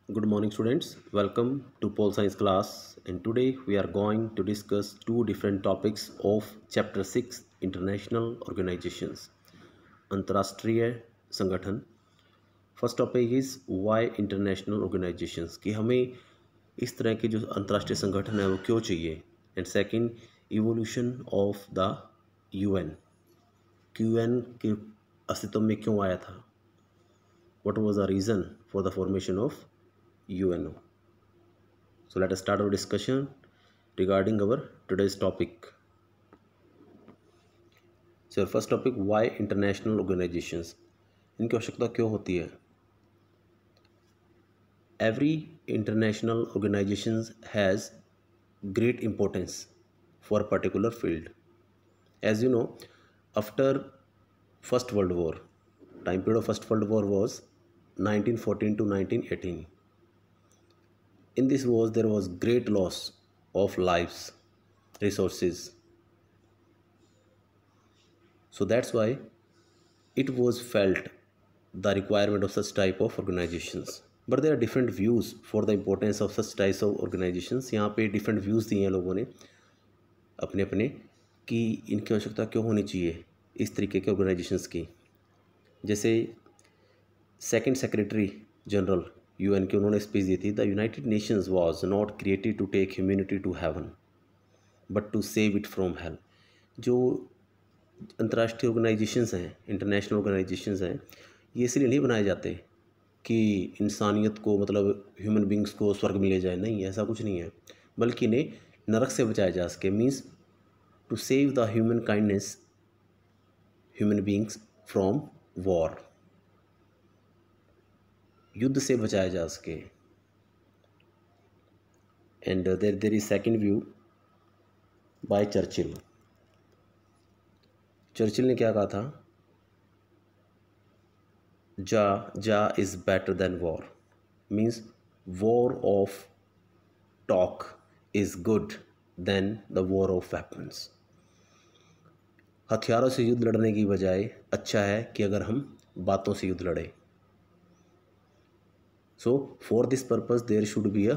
Good morning, students. Welcome to Pole Science class. And today we are going to discuss two different topics of Chapter 6 International Organizations. अंतर्राष्ट्रीय संगठन. First topic is why international organisations कि हमें इस तरह के जो अंतर्राष्ट्रीय संगठन है वो क्यों चाहिए. And second, evolution of the UN. UN के अस्तित्व में क्यों आया था. What was the reason for the formation of UNO? So let us start our discussion regarding our today's topic. So our first topic, why international organizations? इनकी आवश्यकता क्यों होती है. Every international organization has great importance for a particular field. As you know, after First World War, time period of First World War was 1914 to 1918. In this war, there was great loss of lives, resources. So that's why it was felt the requirement of such type of organizations. But there are different views for the importance of such types of organizations. यहाँ पे different views दिए हैं लोगों ने अपने अपने कि इनकी आवश्यकता क्यों होनी चाहिए इस तरीके के ऑर्गेनाइजेशंस की. जैसे सेकंड सेक्रेटरी जनरल यूएन के उन्होंने स्पीच दी थी. The United Nations was not created to take humanity to heaven but to save it from hell. जो अंतर्राष्ट्रीय ऑर्गेनाइजेशंस हैं, इंटरनेशनल ऑर्गेनाइजेशंस हैं, ये इसलिए नहीं बनाए जाते कि इंसानियत को मतलब ह्यूमन बींग्स को स्वर्ग में ले जाए. नहीं, ऐसा कुछ नहीं है, बल्कि इन्हें नरक से बचाया जा सके. Means to save the human kindness, human beings from war. युद्ध से बचाया जा सके. And there is second view by Churchill. Churchill ने क्या कहा था. Jaw is better than war. Means war of talk is good than the war of weapons. हथियारों से युद्ध लड़ने की बजाय अच्छा है कि अगर हम बातों से युद्ध लड़े. So for this purpose there should be a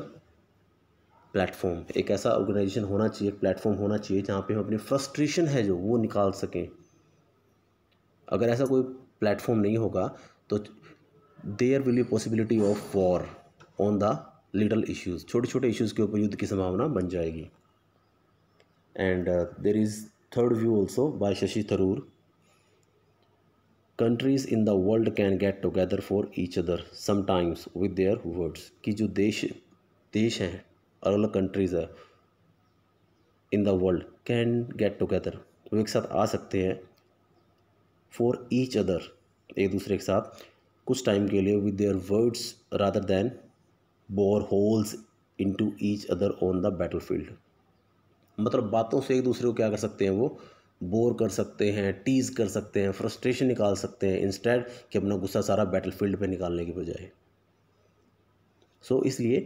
platform. एक ऐसा ऑर्गेनाइजेशन होना चाहिए, एक प्लेटफॉर्म होना चाहिए जहाँ पे हम अपनी फ्रस्ट्रेशन है जो वो निकाल सकें. अगर ऐसा कोई प्लेटफॉर्म नहीं होगा तो there will be possibility of war on the little issues. छोटे छोटे इश्यूज़ के ऊपर युद्ध की संभावना बन जाएगी. And there is third view also by Shashi Tharoor. Countries in the world can get together for each other sometimes with their words. कि जो देश हैं, अलग अलग कंट्रीज़ है in the world can get together, वो एक साथ आ सकते हैं फॉर ईच अदर, एक दूसरे के साथ कुछ टाइम के लिए, with their words rather than bore holes into each other on the battle field. मतलब बातों से एक दूसरे को क्या कर सकते हैं, वो बोर कर सकते हैं, टीज़ कर सकते हैं, फ्रस्ट्रेशन निकाल सकते हैं, इंस्टेड कि अपना गुस्सा सारा बैटल फील्ड पे निकालने की बजाय. सो इसलिए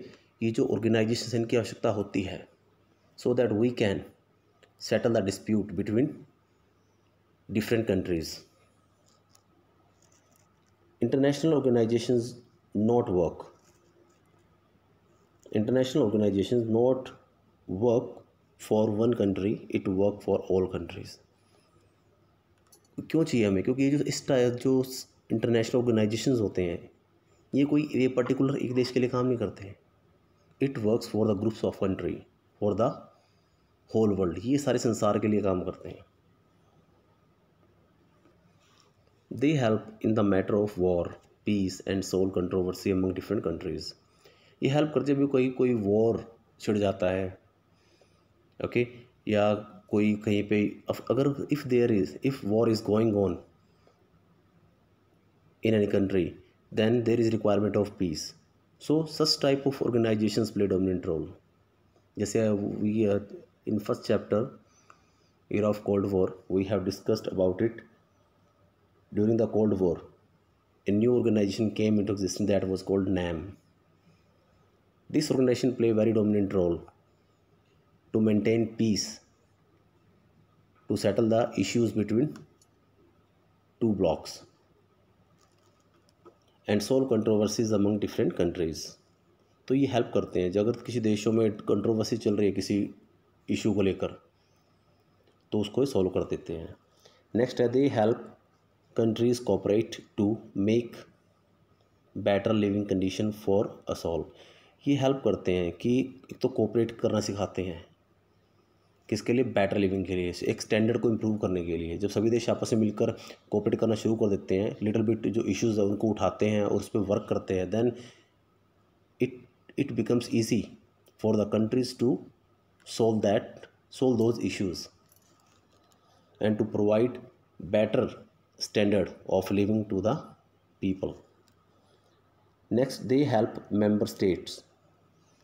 ये जो ऑर्गेनाइजेशन इनकी आवश्यकता होती है so that we can settle the dispute between different countries. International organizations not work. International organizations not work for one country, it work for all countries. क्यों चाहिए हमें? क्योंकि ये जो इस टाइप जो इंटरनेशनल ऑर्गेनाइजेशंस होते हैं ये पर्टिकुलर एक देश के लिए काम नहीं करते हैं. It works for the groups of country, for the whole world. ये सारे संसार के लिए काम करते हैं. They help in the matter of war, peace and soul controversy among different countries. ये हेल्प करते भी कोई वॉर छिड़ जाता है, ओके, या कोई कहीं पे अगर if war is going on in any country, then there is requirement of peace. So such type of organizations play dominant role. जैसे we in first chapter era of Cold War we have discussed about it. During the Cold War, a new organization came into existence that was called NAM. This organization played a very dominant role to maintain peace, to settle the issues between two blocks and solve controversies among different countries. तो ये help करते हैं। जब अगर किसी देशों में controversy चल रही है किसी इशू को लेकर तो उसको सॉल्व कर देते हैं। नेक्स्ट है they help countries cooperate to make better living condition for us all. ये हेल्प करते हैं कि एक तो कोऑपरेट करना सिखाते हैं किसके लिए, बेटर लिविंग के लिए, एक स्टैंडर्ड को इम्प्रूव करने के लिए। जब सभी देश आपस में मिलकर कोऑपरेट करना शुरू कर देते हैं, लिटिल बिट जो इश्यूज़ है उनको उठाते हैं और उस पर वर्क करते हैं, then it becomes easy for the countries to solve those issues and to provide better standard of living to the people. Next, they help member states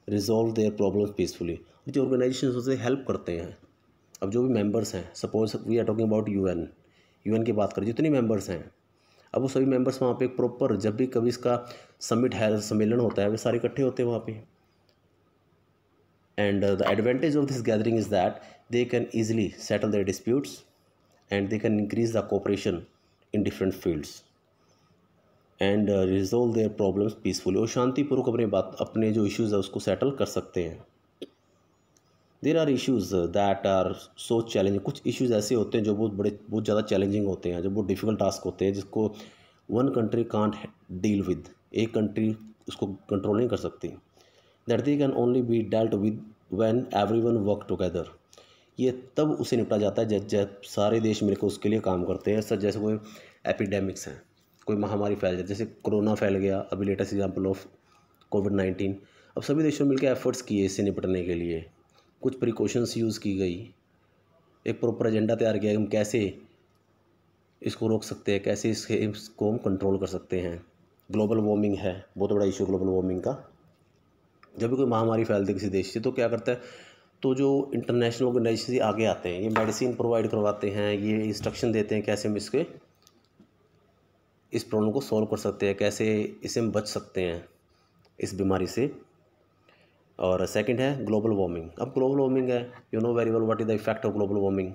resolve their problems peacefully. जो organisation उससे help करते हैं, अब जो भी members हैं, suppose we are talking about UN की बात करें, जितनी मेंबर्स हैं, अब वो सभी मेंबर्स वहाँ पे एक प्रॉपर, जब भी कभी इसका समिट है, सम्मेलन होता है, वे सारे इकट्ठे होते हैं वहाँ पे। And the advantage of this gathering is that they can easily settle their disputes and they can increase the cooperation in different fields and resolve their problems peacefully. और शांतिपूर्वक अपने जो इश्यूज़ है उसको सेटल कर सकते हैं। There are issues that are so challenging. कुछ इश्यूज़ ऐसे होते हैं जो बहुत ज़्यादा चैलेंजिंग होते हैं, जो बहुत डिफ़िकल्ट टास्क होते हैं, जिसको one country can't deal with, एक कंट्री उसको कंट्रोल नहीं कर सकती। That they can only be dealt with when everyone work together. ये तब उसे निपटा जाता है जब सारे देश मिलकर उसके लिए काम करते हैं। सर जैसे कोई एपिडेमिक्स है, कोई महामारी फैल जाए, जैसे कोरोना फैल गया, अभी लेटेस्ट एग्जाम्पल ऑफ कोविड-19। अब सभी देशों ने मिलकर एफर्ट्स किए इससे निपटने के लिए, कुछ प्रिकॉशंस यूज़ की गई, एक प्रॉपर एजेंडा तैयार किया कि हम कैसे इसको रोक सकते हैं, कैसे इसको हम कंट्रोल कर सकते हैं। ग्लोबल वार्मिंग है, बहुत बड़ा इशू ग्लोबल वार्मिंग का। जब भी कोई महामारी फैलती है किसी देश से तो क्या करता है, तो जो इंटरनेशनल ऑर्गेनाइजेशन आगे आते हैं, ये मेडिसिन प्रोवाइड करवाते हैं, ये इंस्ट्रक्शन देते हैं कैसे हम इस प्रॉब्लम को सॉल्व कर सकते हैं, कैसे इससे हम बच सकते हैं इस बीमारी से। और सेकंड है ग्लोबल वार्मिंग। अब ग्लोबल वार्मिंग है, you know very well what is the effect of global warming.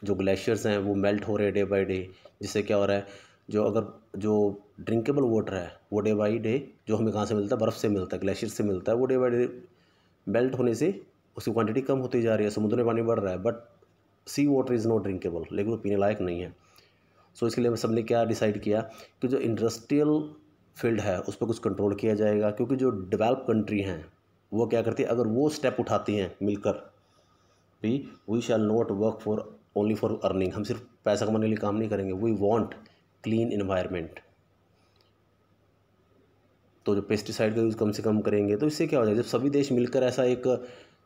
जो ग्लेशियर्स हैं वो मेल्ट हो रहे हैं डे बाय डे, जिससे क्या हो रहा है, जो ड्रिंकेबल वाटर है वो डे बाई डे, जो हमें कहाँ से मिलता है, बर्फ़ से मिलता है, ग्लेशियर से मिलता है, वो डे बाई डे मेल्ट होने से उसकी क्वांटिटी कम होती जा रही है, समुद्र में पानी बढ़ रहा है, but sea water is not drinkable, लेकिन वो पीने लायक नहीं है। सो इसके लिए हम सब ने क्या डिसाइड किया कि जो इंडस्ट्रियल फील्ड है उस पर कुछ कंट्रोल किया जाएगा, क्योंकि जो डेवलप कंट्री हैं वो क्या करती है, अगर वो स्टेप उठाती हैं मिलकर भी, we shall not work for only for earning, हम सिर्फ पैसा कमाने के लिए काम नहीं करेंगे, वी वांट क्लीन इन्वायरमेंट। तो जो पेस्टिसाइड का यूज़ कम से कम करेंगे, तो इससे क्या हो जाएगा, जब सभी देश मिलकर ऐसा एक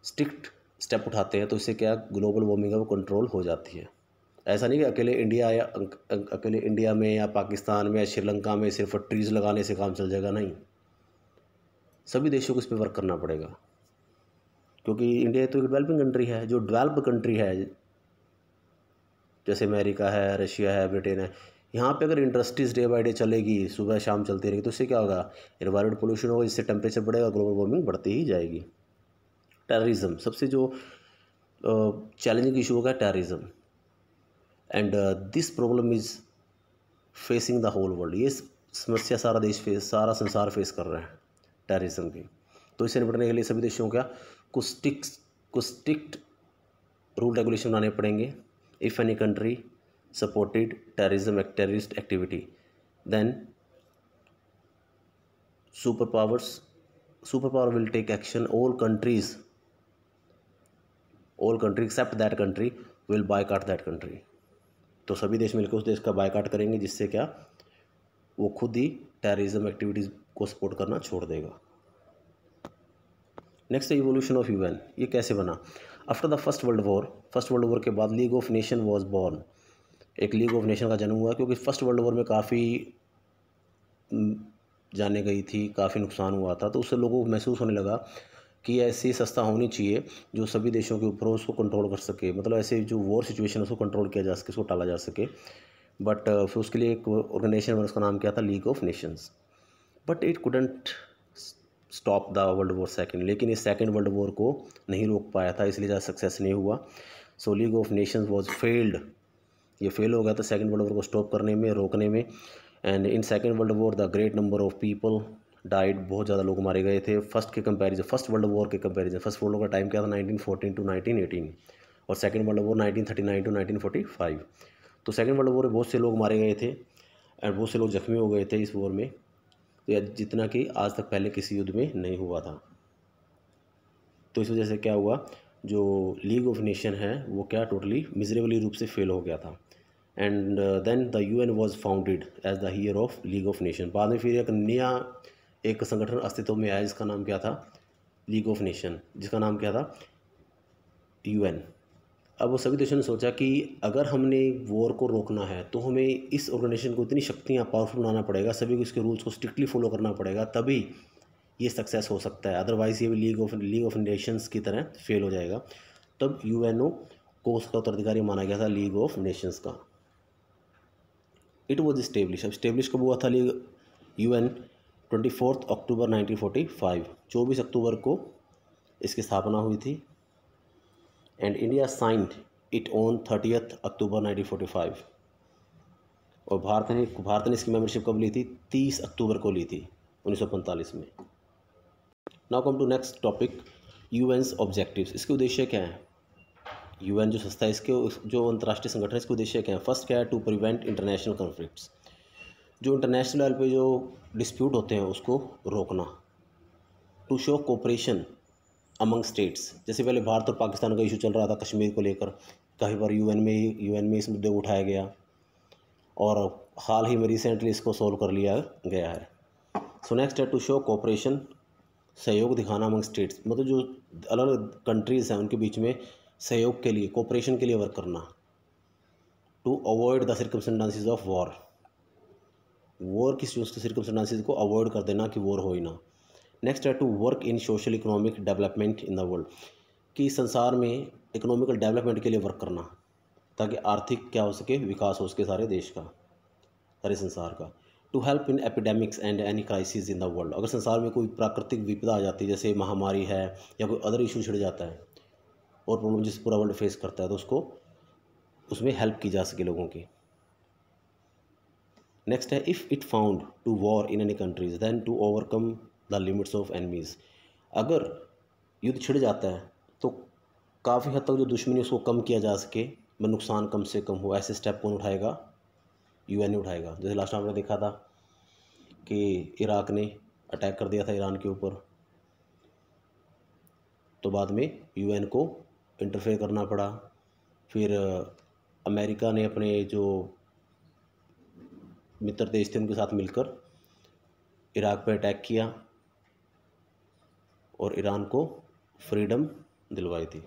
स्ट्रिक्ट स्टेप उठाते हैं तो इससे क्या ग्लोबल वार्मिंग है वो कंट्रोल हो जाती है। ऐसा नहीं कि अकेले इंडिया में या पाकिस्तान में या श्रीलंका में सिर्फ ट्रीज़ लगाने से काम चल जाएगा, नहीं, सभी देशों को इस पर वर्क करना पड़ेगा, क्योंकि इंडिया तो एक डेवलपिंग कंट्री है। जो डेवलप्ड कंट्री है जैसे अमेरिका है, रशिया है, ब्रिटेन है, यहाँ पे अगर इंडस्ट्रीज़ डे बाय डे चलेगी, सुबह शाम चलती रहेगी, तो इससे क्या होगा, एनवायरमेंट पोल्यूशन होगा, इससे टेम्परेचर बढ़ेगा, ग्लोबल वार्मिंग बढ़ती ही जाएगी। टेररिज्म, सबसे जो चैलेंजिंग इशू होगा terrorism, and this problem is facing the whole world. ये समस्या सारा संसार फेस कर रहा है टेररिज्म की। तो इससे निपटने के लिए सभी देशों को कुछ स्ट्रिक्ट रूल रेगुलेशन बनाने पड़ेंगे। If any country supported terrorist activity, then super power will take action. All country except that country will boycott that country. तो सभी देश मिलकर उस देश का बायकॉट करेंगे, जिससे क्या वो खुद ही टेररिज्म एक्टिविटीज़ को सपोर्ट करना छोड़ देगा। नेक्स्ट है इवोल्यूशन ऑफ यूएन। ये कैसे बना? After the first World War के बाद league of nation was born. एक लीग ऑफ नेशन का जन्म हुआ, क्योंकि फर्स्ट वर्ल्ड वॉर में काफ़ी जाने गई थी, काफ़ी नुकसान हुआ था, तो उससे लोगों को महसूस होने लगा कि ऐसी संस्था होनी चाहिए जो सभी देशों के ऊपर उसको कंट्रोल कर सके, मतलब ऐसे जो वॉर सिचुएशन है उसको कंट्रोल किया जा सके, उसको टाला जा सके। बट फिर उसके लिए एक ऑर्गेनाइजेशन बना, उसका नाम क्या था, league of Nations. But it couldn't stop the world war second. लेकिन इस सेकेंड वर्ल्ड वॉर को नहीं रोक पाया था, इसलिए ज़्यादा सक्सेस नहीं हुआ। So League of Nations was failed. ये फेल हो गया था सेकेंड वर्ल्ड वॉर को स्टॉप करने में, रोकने में। And in Second World War the great number of people died, बहुत ज़्यादा लोग मारे गए थे फर्स्ट वर्ल्ड वॉर के कंपैरिजन। फर्स्ट वर्ल्ड वॉर का टाइम क्या था 1914 टू 1918 और सेकेंड वर्ल्ड वॉर 1939 टू 1945। तो सेकेंड वर्ल्ड वॉर में बहुत से लोग मारे गए थे और बहुत से लोग जख्मी हो गए थे इस वॉर में, तो जितना कि आज तक पहले किसी युद्ध में नहीं हुआ था। तो इस वजह से क्या हुआ, जो लीग ऑफ नेशन है वो क्या टोटली मिजरेबली रूप से फेल हो गया था। And then the UN was founded as the year of League of Nation. बाद में फिर एक नया एक संगठन अस्तित्व में आया जिसका नाम क्या था, लीग ऑफ नेशन, जिसका नाम क्या था, यूएन। अब वो सभी देशों ने सोचा कि अगर हमने वॉर को रोकना है तो हमें इस ऑर्गेनाइजेशन को इतनी शक्तियाँ पावरफुल बनाना पड़ेगा, सभी को इसके रूल्स को स्ट्रिक्टली फॉलो करना पड़ेगा, तभी ये सक्सेस हो सकता है। अदरवाइज़ ये भी लीग ऑफ नेशंस की तरह फेल हो जाएगा। तब यूएनओ को उसका उत्तराधिकारी माना गया था लीग ऑफ नेशंस का। इट वॉज स्टेब्लिश कब हुआ था लीग यूएन, 24 अक्टूबर 1945, 24 अक्टूबर को इसकी स्थापना हुई थी। And India signed it on 30 अक्टूबर 1945 और भारत ने इसकी मेंबरशिप कब ली थी, 30 अक्टूबर को ली थी 1945 में। Now come to next topic, UN's objectives. इसके उद्देश्य क्या है, यूएन जो संस्था है इसके जो अंतर्राष्ट्रीय संगठन है इसके उद्देश्य क्या है। फर्स्ट क्या है, टू प्रिवेंट इंटरनेशनल कॉन्फ्लिक्ट्स, जो इंटरनेशनल लेवल पे जो डिस्प्यूट होते हैं उसको रोकना। To show cooperation among states, जैसे पहले भारत और पाकिस्तान का इशू चल रहा था कश्मीर को लेकर, कहीं पर यूएन में इस मुद्दे को उठाया गया और हाल ही में रिसेंटली इसको सोल्व कर लिया गया है। सो नेक्स्ट है टू शो कोऑपरेशन, सहयोग दिखाना अमंग स्टेट्स, मतलब जो अलग अलग कंट्रीज़ हैं उनके बीच में सहयोग के लिए, कोऑपरेशन के लिए वर्क करना। To avoid the circumstances of war की सर्कमस्टेंसेस को अवॉइड कर देना कि वॉर हो ही ना। नेक्स्ट है to work in social economic development in the world, कि संसार में इकोनॉमिकल डेवलपमेंट के लिए वर्क करना ताकि आर्थिक क्या हो सके, विकास हो सके सारे देश का, सारे संसार का। To help in epidemics and any crisis in the world, अगर संसार में कोई प्राकृतिक विपदा आ जाती है जैसे महामारी है या कोई अदर इशू छिड़ जाता है और प्रॉब्लम जिस पूरा वर्ल्ड फेस करता है तो उसको उसमें हेल्प की जा सके लोगों की। नेक्स्ट है if it found to war in any countries then to overcome the limits of enemies, अगर युद्ध छिड़ जाता है तो काफ़ी हद तक जो दुश्मनी उसको कम किया जा सके, नुकसान कम से कम हो, ऐसे स्टेप कौन उठाएगा, यूएन ने उठाएगा। जैसे लास्ट टाइम हमने देखा था कि इराक ने अटैक कर दिया था ईरान के ऊपर, तो बाद में यूएन को इंटरफेयर करना पड़ा। फिर अमेरिका ने अपने जो मित्र देश थे उनके साथ मिलकर इराक पर अटैक किया और ईरान को फ्रीडम दिलवाई थी।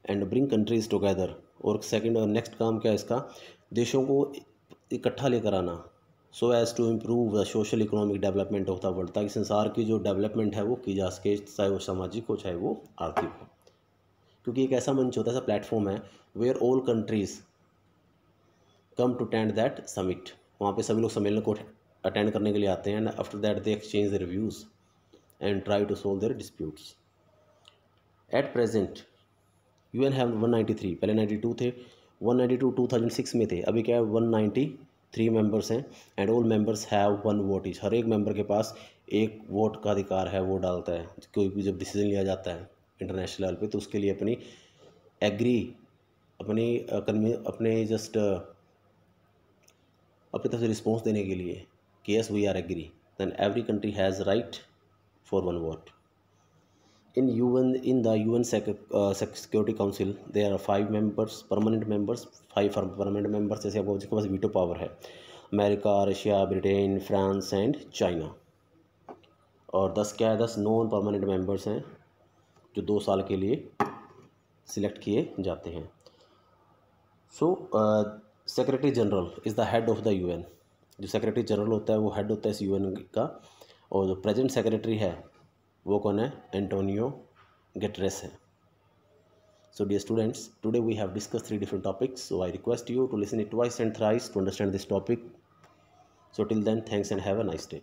एंड ब्रिंग कंट्रीज़ टुगेदर, और सेकंड और नेक्स्ट काम क्या है इसका, देशों को इकट्ठा लेकर आना, so as to improve the social economic development of the world, ताकि संसार की जो डेवलपमेंट है वो की जा सके, चाहे वो सामाजिक हो चाहे वो आर्थिक हो। क्योंकि एक ऐसा मंच होता है, ऐसा प्लेटफॉर्म है where all countries come to attend that summit, वहाँ पे सभी लोग सम्मेलन को अटेंड करने के लिए आते हैं। And after that they exchange their views and try to solve their disputes. At present UN have 193, पहले 92 थे, 192 2006 में थे, अभी क्या है 193 मेंबर्स हैं। And all members have 1 vote each, हर एक मेंबर के पास एक वोट का अधिकार है, वोट डालता है। कोई भी जब डिसीजन लिया जाता है इंटरनेशनल लेवल पे तो उसके लिए अपनी एग्री अपने जस्ट अपनी तरफ से रिस्पॉन्स देने के लिए कि yes we are agree, then every country has right for 1 vote. In the UN Security Council there are 5 members, permanent members, 5 permanent members, जैसे अब जिसके पास वीटो पावर है, America, Russia, Britain, France and China. और 10 क्या है, 10 non permanent members हैं जो 2 साल के लिए सिलेक्ट किए जाते हैं। So Secretary General is the head of the UN, जो सेक्रेटरी जनरल होता है वो हेड होता है इस यूएन का, और जो प्रेजेंट सेक्रेटरी है वो कौन है, एंटोनियो गुटेरेस है। So dear students, today we have discussed 3 different topics, so I request you to listen it twice and thrice to understand this topic. So till then, thanks and have a nice day.